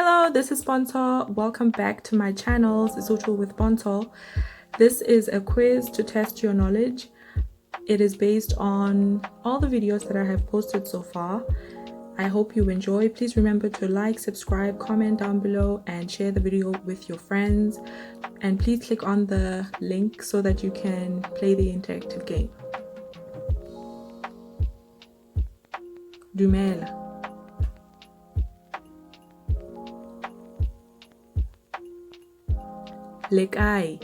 Hello, this is Pontsho. Welcome back to my channel, Sesotho with Pontsho. This is a quiz to test your knowledge. It is based on all the videos that I have posted so far. I hope you enjoy. Please remember to like, subscribe, comment down below, and share the video with your friends. And please click on the link so that you can play the interactive game. Dumela. Le kae?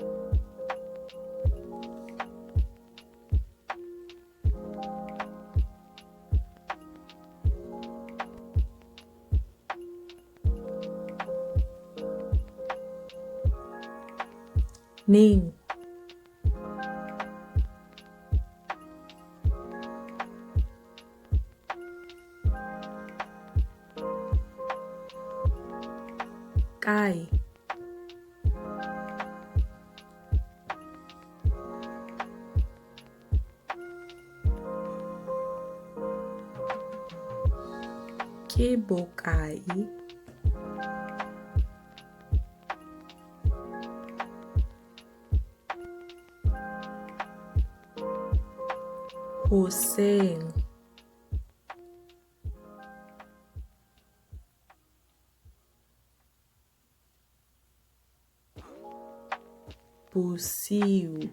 Neng? Kae? Ke bokae? Hoseng? Bosiu?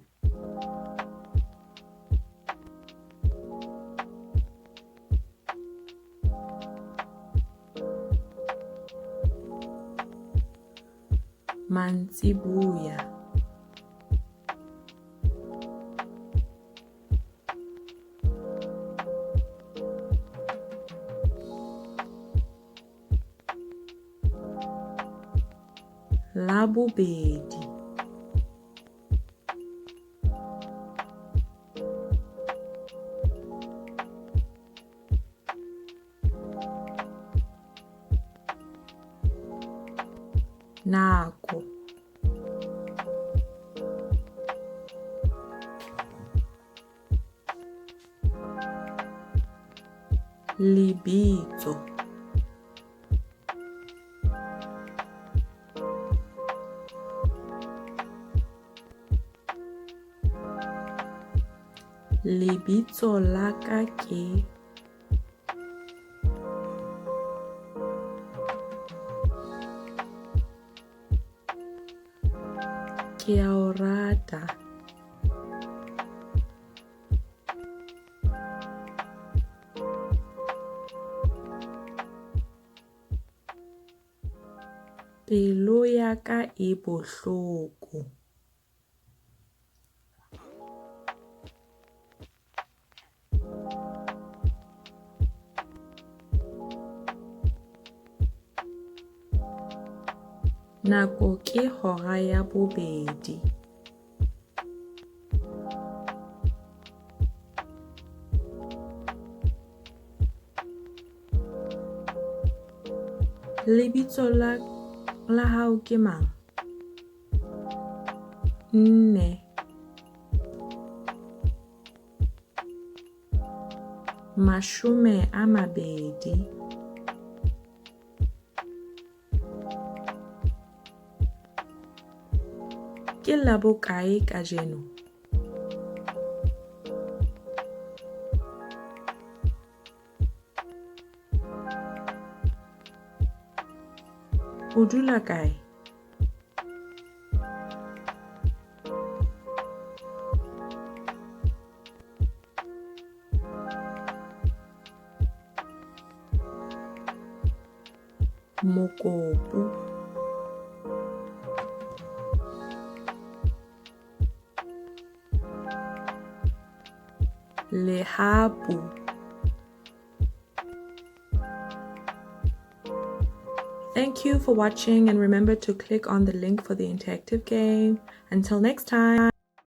Mantsibuya? Labobedi? Nako? Lebitso? Lebitso la ka ke a o rata. Pelo ya ka e bohloko. Nako ke hora ya bobedi. Lebitso la hao ke mang? Nne. Mashome a mabedi. Ke la bokae kajeno? O dula kae? Mokopu? Lehapu? Thank you for watching, and remember to click on the link for the interactive game. Until next time.